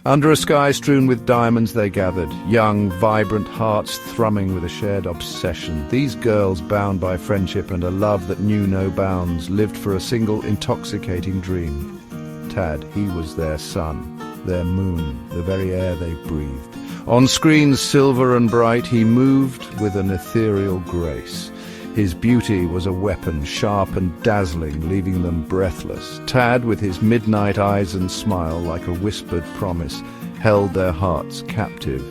Under a sky strewn with diamonds they gathered, young, vibrant hearts thrumming with a shared obsession. These girls, bound by friendship and a love that knew no bounds, lived for a single intoxicating dream. Tad, he was their sun, their moon, the very air they breathed. On screens silver and bright, he moved with an ethereal grace. His beauty was a weapon, sharp and dazzling, leaving them breathless. Tad, with his midnight eyes and smile like a whispered promise, held their hearts captive.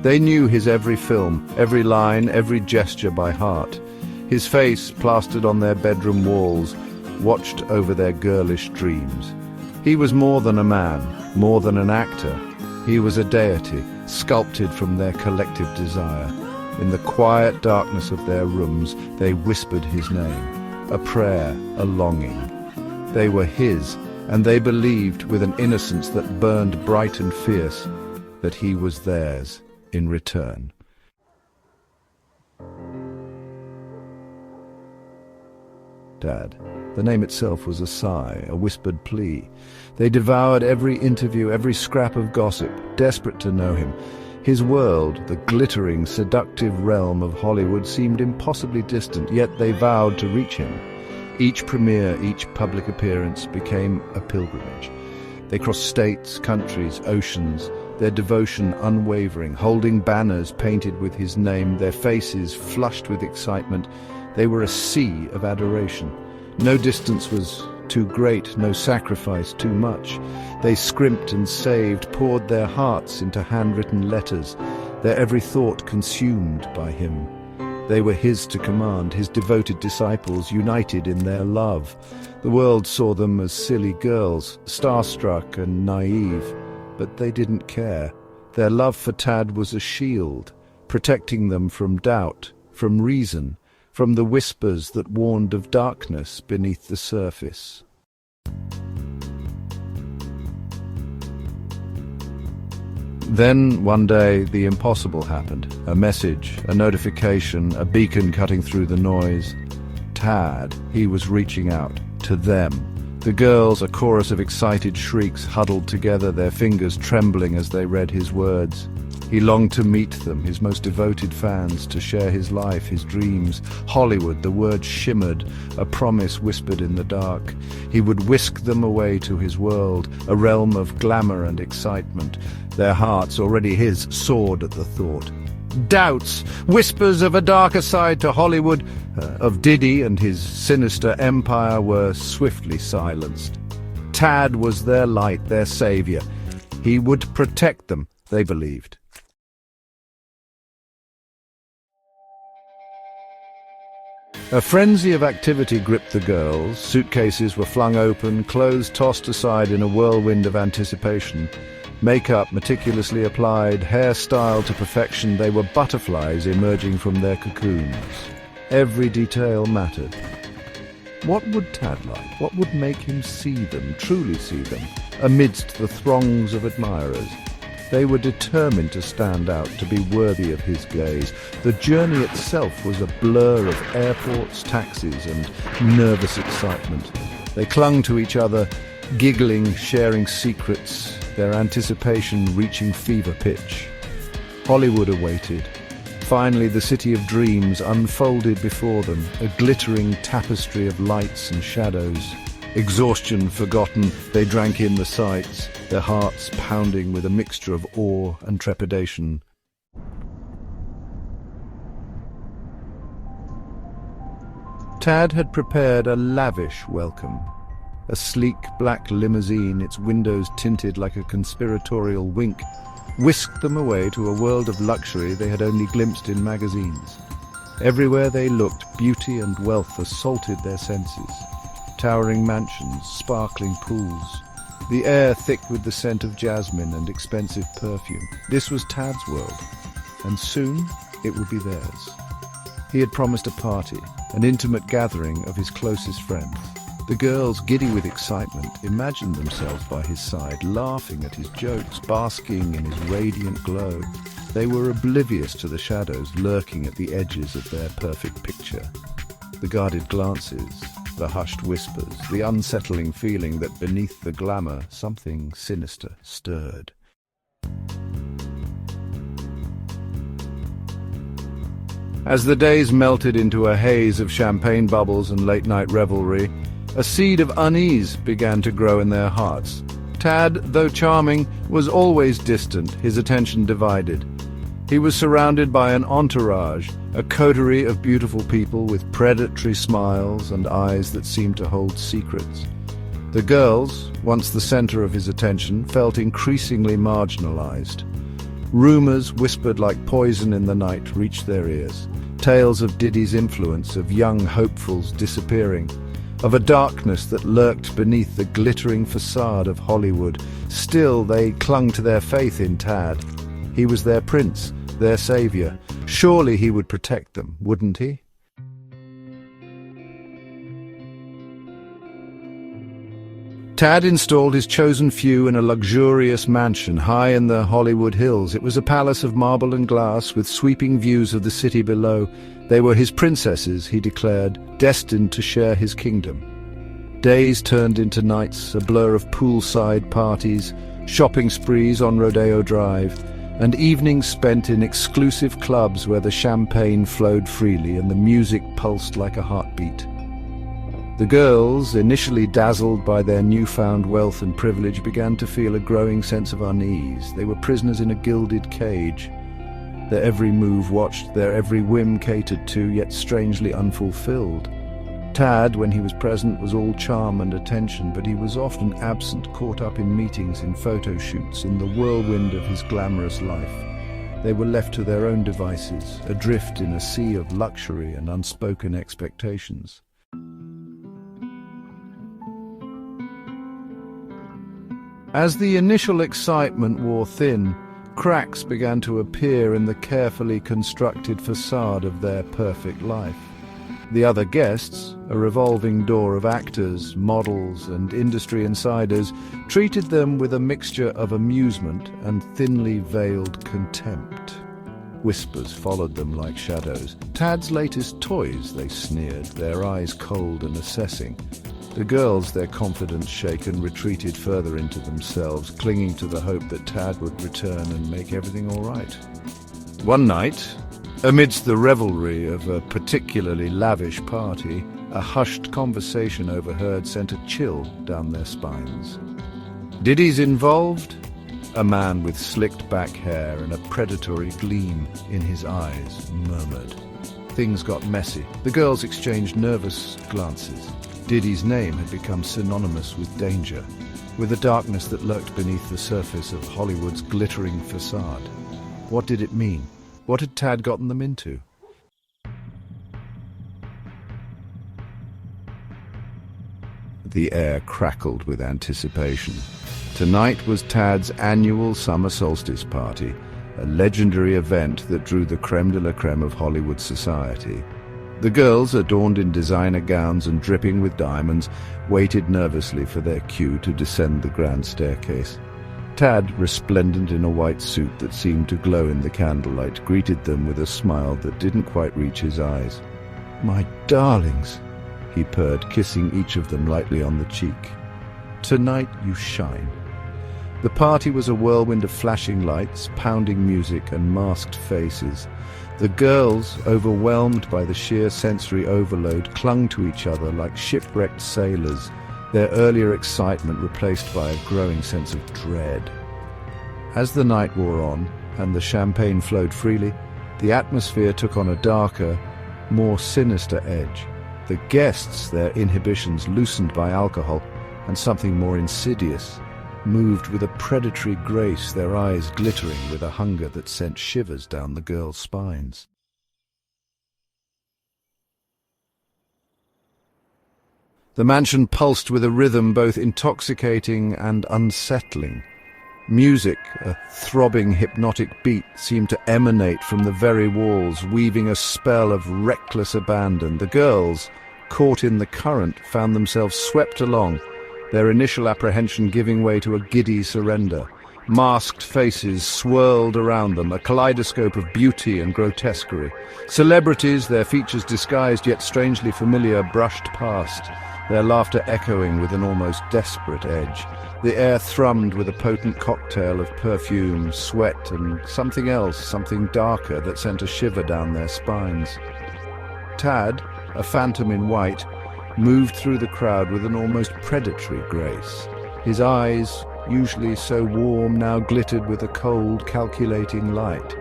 They knew his every film, every line, every gesture by heart. His face, plastered on their bedroom walls, watched over their girlish dreams. He was more than a man, more than an actor. He was a deity, sculpted from their collective desire. In the quiet darkness of their rooms, they whispered his name, a prayer, a longing. They were his, and they believed with an innocence that burned bright and fierce that he was theirs in return. Dad. The name itself was a sigh, a whispered plea. They devoured every interview, every scrap of gossip, desperate to know him. His world, the glittering, seductive realm of Hollywood, seemed impossibly distant, yet they vowed to reach him. Each premiere, each public appearance became a pilgrimage. They crossed states, countries, oceans, their devotion unwavering, holding banners painted with his name, their faces flushed with excitement. They were a sea of adoration. No distance was too great, no sacrifice too much. They scrimped and saved, poured their hearts into handwritten letters, their every thought consumed by him. They were his to command, his devoted disciples, united in their love. The world saw them as silly girls, starstruck and naive, but they didn't care. Their love for Tad was a shield, protecting them from doubt, from reason, from the whispers that warned of darkness beneath the surface. Then, one day, the impossible happened. A message, a notification, a beacon cutting through the noise. Tad, he was reaching out, to them. The girls, a chorus of excited shrieks, huddled together, their fingers trembling as they read his words. He longed to meet them, his most devoted fans, to share his life, his dreams. Hollywood, the word shimmered, a promise whispered in the dark. He would whisk them away to his world, a realm of glamour and excitement. Their hearts, already his, soared at the thought. Doubts, whispers of a darker side to Hollywood, of Diddy and his sinister empire, were swiftly silenced. Tad was their light, their savior. He would protect them, they believed. A frenzy of activity gripped the girls. Suitcases were flung open, clothes tossed aside in a whirlwind of anticipation. Makeup meticulously applied, hair styled to perfection, they were butterflies emerging from their cocoons. Every detail mattered. What would Tad like? What would make him see them, truly see them, amidst the throngs of admirers? They were determined to stand out, to be worthy of his gaze. The journey itself was a blur of airports, taxis, and nervous excitement. They clung to each other, giggling, sharing secrets, their anticipation reaching fever pitch. Hollywood awaited. Finally, the city of dreams unfolded before them, a glittering tapestry of lights and shadows. Exhaustion forgotten, they drank in the sights, their hearts pounding with a mixture of awe and trepidation. Tad had prepared a lavish welcome. A sleek black limousine, its windows tinted like a conspiratorial wink, whisked them away to a world of luxury they had only glimpsed in magazines. Everywhere they looked, beauty and wealth assaulted their senses. Towering mansions, sparkling pools, the air thick with the scent of jasmine and expensive perfume. This was Tad's world, and soon it would be theirs. He had promised a party, an intimate gathering of his closest friends. The girls, giddy with excitement, imagined themselves by his side, laughing at his jokes, basking in his radiant glow. They were oblivious to the shadows lurking at the edges of their perfect picture. The guarded glances, the hushed whispers, the unsettling feeling that beneath the glamour something sinister stirred. As the days melted into a haze of champagne bubbles and late-night revelry, a seed of unease began to grow in their hearts. Tad, though charming, was always distant, his attention divided. He was surrounded by an entourage, a coterie of beautiful people with predatory smiles and eyes that seemed to hold secrets. The girls, once the center of his attention, felt increasingly marginalized. Rumors whispered like poison in the night reached their ears. Tales of Diddy's influence, of young hopefuls disappearing, of a darkness that lurked beneath the glittering facade of Hollywood. Still, they clung to their faith in Tad. He was their prince, their savior. Surely he would protect them, wouldn't he? Tad installed his chosen few in a luxurious mansion high in the Hollywood Hills. It was a palace of marble and glass with sweeping views of the city below. They were his princesses, he declared, destined to share his kingdom. Days turned into nights, a blur of poolside parties, shopping sprees on Rodeo Drive, and evenings spent in exclusive clubs where the champagne flowed freely and the music pulsed like a heartbeat. The girls, initially dazzled by their newfound wealth and privilege, began to feel a growing sense of unease. They were prisoners in a gilded cage. Their every move watched, their every whim catered to, yet strangely unfulfilled. Tad, when he was present, was all charm and attention, but he was often absent, caught up in meetings, in photo shoots, in the whirlwind of his glamorous life. They were left to their own devices, adrift in a sea of luxury and unspoken expectations. As the initial excitement wore thin, cracks began to appear in the carefully constructed facade of their perfect life. The other guests, a revolving door of actors, models, and industry insiders, treated them with a mixture of amusement and thinly veiled contempt. Whispers followed them like shadows. Tad's latest toys, they sneered, their eyes cold and assessing. The girls, their confidence shaken, retreated further into themselves, clinging to the hope that Tad would return and make everything all right. One night, amidst the revelry of a particularly lavish party, a hushed conversation overheard sent a chill down their spines. "Diddy's involved?" A man with slicked back hair and a predatory gleam in his eyes murmured. Things got messy. The girls exchanged nervous glances. Diddy's name had become synonymous with danger, with the darkness that lurked beneath the surface of Hollywood's glittering facade. What did it mean? What had Tad gotten them into? The air crackled with anticipation. Tonight was Tad's annual summer solstice party, a legendary event that drew the creme de la creme of Hollywood society. The girls, adorned in designer gowns and dripping with diamonds, waited nervously for their cue to descend the grand staircase. Tad, resplendent in a white suit that seemed to glow in the candlelight, greeted them with a smile that didn't quite reach his eyes. "My darlings," he purred, kissing each of them lightly on the cheek. "Tonight you shine." The party was a whirlwind of flashing lights, pounding music, and masked faces. The girls, overwhelmed by the sheer sensory overload, clung to each other like shipwrecked sailors, their earlier excitement replaced by a growing sense of dread. As the night wore on, and the champagne flowed freely, the atmosphere took on a darker, more sinister edge. The guests, their inhibitions loosened by alcohol, and something more insidious, moved with a predatory grace, their eyes glittering with a hunger that sent shivers down the girls' spines. The mansion pulsed with a rhythm both intoxicating and unsettling. Music, a throbbing hypnotic beat, seemed to emanate from the very walls, weaving a spell of reckless abandon. The girls, caught in the current, found themselves swept along, their initial apprehension giving way to a giddy surrender. Masked faces swirled around them, a kaleidoscope of beauty and grotesquerie. Celebrities, their features disguised yet strangely familiar, brushed past, their laughter echoing with an almost desperate edge. The air thrummed with a potent cocktail of perfume, sweat, and something else, something darker that sent a shiver down their spines. Tad, a phantom in white, moved through the crowd with an almost predatory grace. His eyes, usually so warm, now glittered with a cold, calculating light.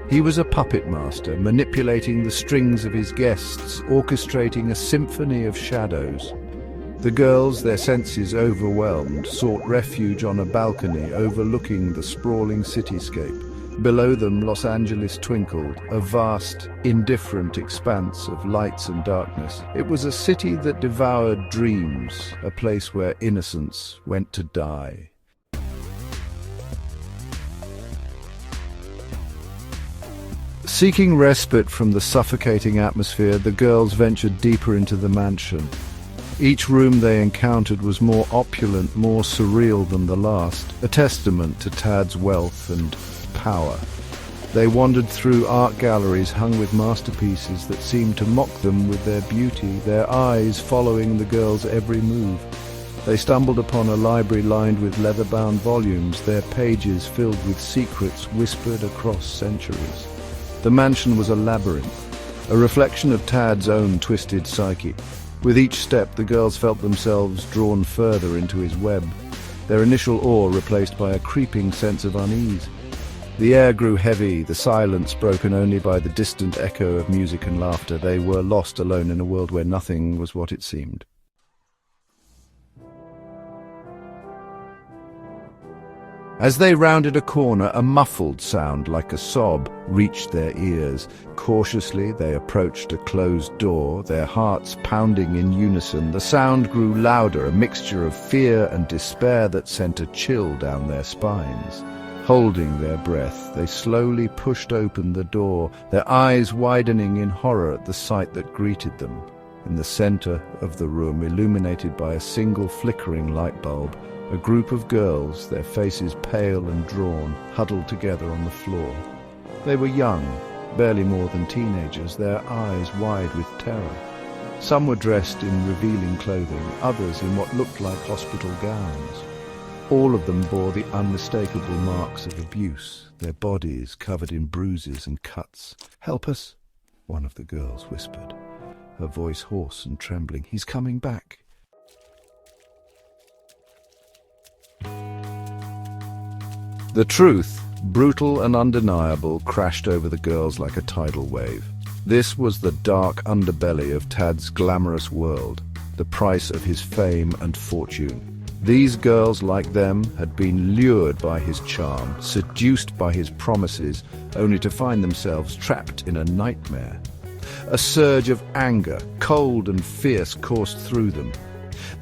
He was a puppet master, manipulating the strings of his guests, orchestrating a symphony of shadows. The girls, their senses overwhelmed, sought refuge on a balcony overlooking the sprawling cityscape. Below them, Los Angeles twinkled, a vast, indifferent expanse of lights and darkness. It was a city that devoured dreams, a place where innocence went to die. Seeking respite from the suffocating atmosphere, the girls ventured deeper into the mansion. Each room they encountered was more opulent, more surreal than the last, a testament to Tad's wealth and power. They wandered through art galleries hung with masterpieces that seemed to mock them with their beauty, their eyes following the girls' every move. They stumbled upon a library lined with leather-bound volumes, their pages filled with secrets whispered across centuries. The mansion was a labyrinth, a reflection of Tad's own twisted psyche. With each step, the girls felt themselves drawn further into his web, their initial awe replaced by a creeping sense of unease. The air grew heavy, the silence broken only by the distant echo of music and laughter. They were lost alone in a world where nothing was what it seemed. As they rounded a corner, a muffled sound like a sob reached their ears. Cautiously, they approached a closed door, their hearts pounding in unison. The sound grew louder, a mixture of fear and despair that sent a chill down their spines. Holding their breath, they slowly pushed open the door, their eyes widening in horror at the sight that greeted them. In the center of the room, illuminated by a single flickering light bulb, a group of girls, their faces pale and drawn, huddled together on the floor. They were young, barely more than teenagers, their eyes wide with terror. Some were dressed in revealing clothing, others in what looked like hospital gowns. All of them bore the unmistakable marks of abuse, their bodies covered in bruises and cuts. "Help us," one of the girls whispered, her voice hoarse and trembling. "He's coming back." The truth, brutal and undeniable, crashed over the girls like a tidal wave. This was the dark underbelly of Tad's glamorous world, the price of his fame and fortune. These girls, like them, had been lured by his charm, seduced by his promises, only to find themselves trapped in a nightmare. A surge of anger, cold and fierce, coursed through them.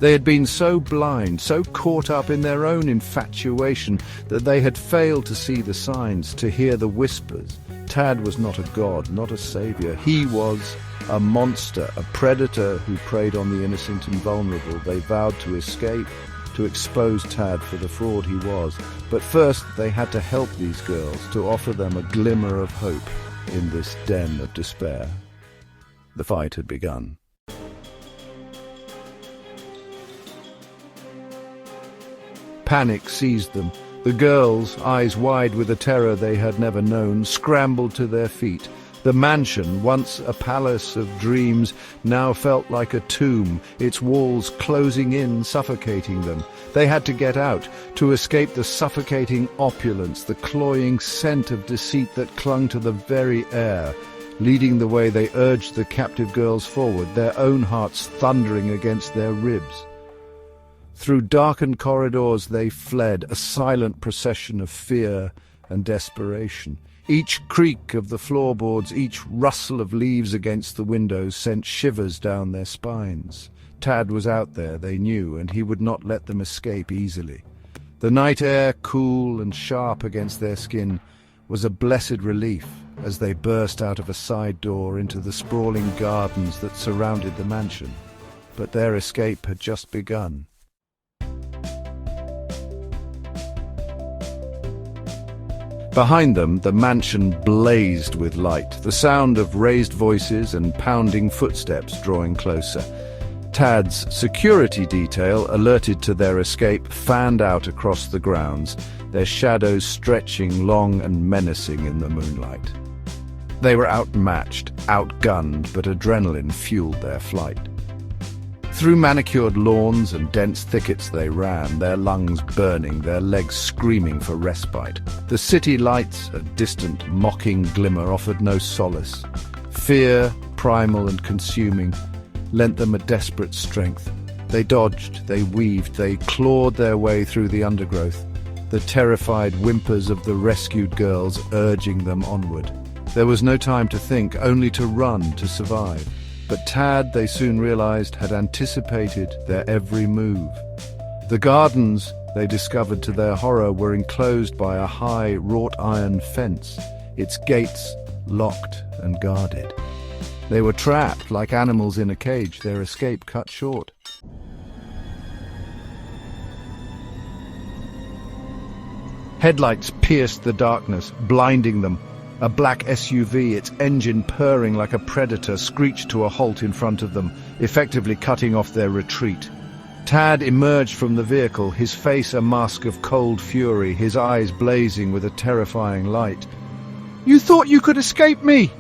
They had been so blind, so caught up in their own infatuation, that they had failed to see the signs, to hear the whispers. Tad was not a god, not a savior. He was a monster, a predator who preyed on the innocent and vulnerable. They vowed to escape, to expose Tad for the fraud he was. But first they had to help these girls, to offer them a glimmer of hope in this den of despair. The fight had begun. Panic seized them. The girls, eyes wide with a terror they had never known, scrambled to their feet. The mansion, once a palace of dreams, now felt like a tomb, its walls closing in, suffocating them. They had to get out, to escape the suffocating opulence, the cloying scent of deceit that clung to the very air. Leading the way, they urged the captive girls forward, their own hearts thundering against their ribs. Through darkened corridors they fled, a silent procession of fear and desperation. Each creak of the floorboards, each rustle of leaves against the windows sent shivers down their spines. Tad was out there, they knew, and he would not let them escape easily. The night air, cool and sharp against their skin, was a blessed relief as they burst out of a side door into the sprawling gardens that surrounded the mansion. But their escape had just begun. Behind them, the mansion blazed with light, the sound of raised voices and pounding footsteps drawing closer. Tad's security detail, alerted to their escape, fanned out across the grounds, their shadows stretching long and menacing in the moonlight. They were outmatched, outgunned, but adrenaline fueled their flight. Through manicured lawns and dense thickets they ran, their lungs burning, their legs screaming for respite. The city lights, a distant, mocking glimmer, offered no solace. Fear, primal and consuming, lent them a desperate strength. They dodged, they weaved, they clawed their way through the undergrowth, the terrified whimpers of the rescued girls urging them onward. There was no time to think, only to run to survive. But Tad, they soon realized, had anticipated their every move. The gardens, they discovered to their horror, were enclosed by a high wrought iron fence, its gates locked and guarded. They were trapped like animals in a cage, their escape cut short. Headlights pierced the darkness, blinding them. A black SUV, its engine purring like a predator, screeched to a halt in front of them, effectively cutting off their retreat. Tad emerged from the vehicle, his face a mask of cold fury, his eyes blazing with a terrifying light. "You thought you could escape me!"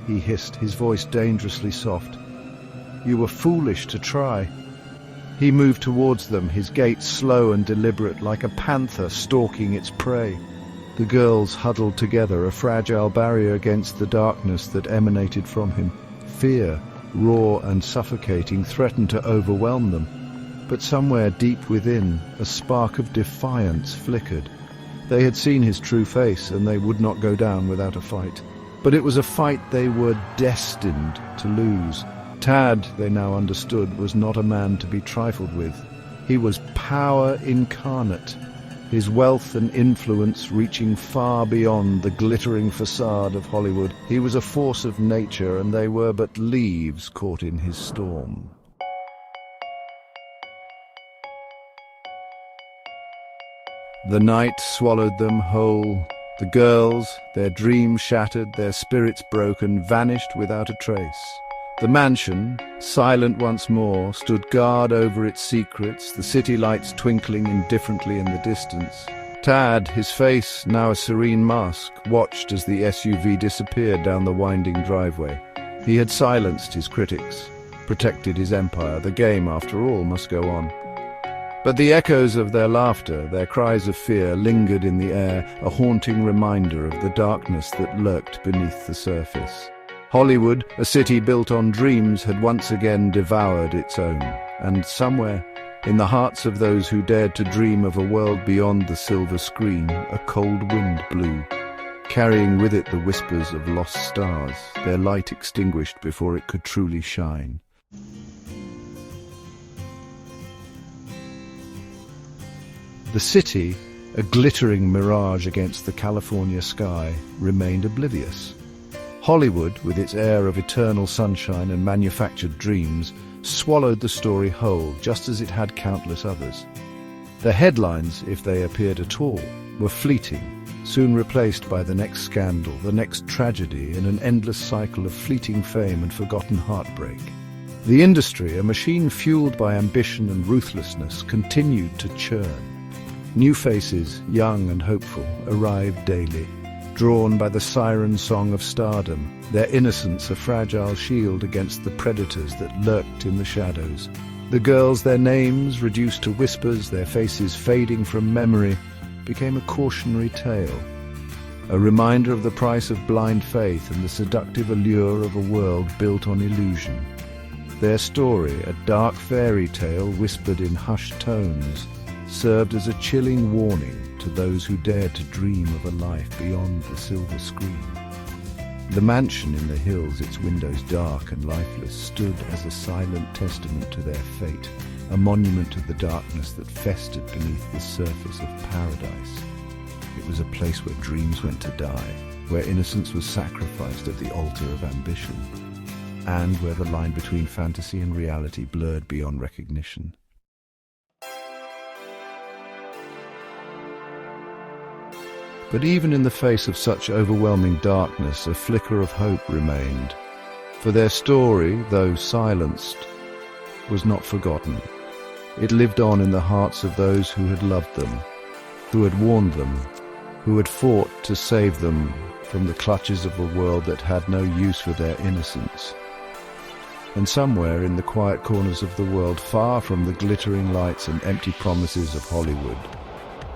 he hissed, his voice dangerously soft. "You were foolish to try." He moved towards them, his gait slow and deliberate, like a panther stalking its prey. The girls huddled together, a fragile barrier against the darkness that emanated from him. Fear, raw and suffocating, threatened to overwhelm them. But somewhere deep within, a spark of defiance flickered. They had seen his true face, and they would not go down without a fight. But it was a fight they were destined to lose. Tad, they now understood, was not a man to be trifled with. He was power incarnate, his wealth and influence reaching far beyond the glittering facade of Hollywood. He was a force of nature, and they were but leaves caught in his storm. The night swallowed them whole. The girls, their dreams shattered, their spirits broken, vanished without a trace. The mansion, silent once more, stood guard over its secrets, the city lights twinkling indifferently in the distance. Tad, his face now a serene mask, watched as the SUV disappeared down the winding driveway. He had silenced his critics, protected his empire. The game, after all, must go on. But the echoes of their laughter, their cries of fear, lingered in the air, a haunting reminder of the darkness that lurked beneath the surface. Hollywood, a city built on dreams, had once again devoured its own. And somewhere, in the hearts of those who dared to dream of a world beyond the silver screen, a cold wind blew, carrying with it the whispers of lost stars, their light extinguished before it could truly shine. The city, a glittering mirage against the California sky, remained oblivious. Hollywood, with its air of eternal sunshine and manufactured dreams, swallowed the story whole, just as it had countless others. The headlines, if they appeared at all, were fleeting, soon replaced by the next scandal, the next tragedy, in an endless cycle of fleeting fame and forgotten heartbreak. The industry, a machine fueled by ambition and ruthlessness, continued to churn. New faces, young and hopeful, arrived daily, drawn by the siren song of stardom, their innocence a fragile shield against the predators that lurked in the shadows. The girls, their names reduced to whispers, their faces fading from memory, became a cautionary tale, a reminder of the price of blind faith and the seductive allure of a world built on illusion. Their story, a dark fairy tale whispered in hushed tones, served as a chilling warning to those who dared to dream of a life beyond the silver screen. The mansion in the hills, its windows dark and lifeless, stood as a silent testament to their fate, a monument to the darkness that festered beneath the surface of paradise. It was a place where dreams went to die, where innocence was sacrificed at the altar of ambition, and where the line between fantasy and reality blurred beyond recognition. But even in the face of such overwhelming darkness, a flicker of hope remained. For their story, though silenced, was not forgotten. It lived on in the hearts of those who had loved them, who had warned them, who had fought to save them from the clutches of a world that had no use for their innocence. And somewhere in the quiet corners of the world, far from the glittering lights and empty promises of Hollywood,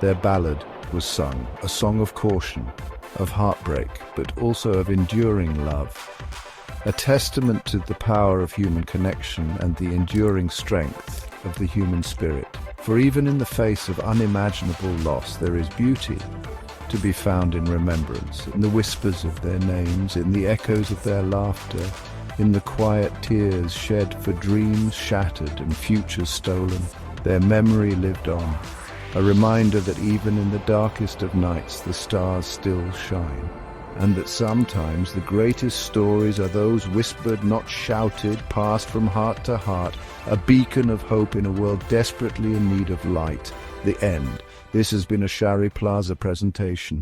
their ballad was sung, a song of caution, of heartbreak, but also of enduring love, a testament to the power of human connection and the enduring strength of the human spirit. For even in the face of unimaginable loss, there is beauty to be found in remembrance, in the whispers of their names, in the echoes of their laughter, in the quiet tears shed for dreams shattered and futures stolen. Their memory lived on, a reminder that even in the darkest of nights the stars still shine, and that sometimes the greatest stories are those whispered, not shouted, passed from heart to heart, a beacon of hope in a world desperately in need of light. The end. This has been a Sharri Plaza presentation.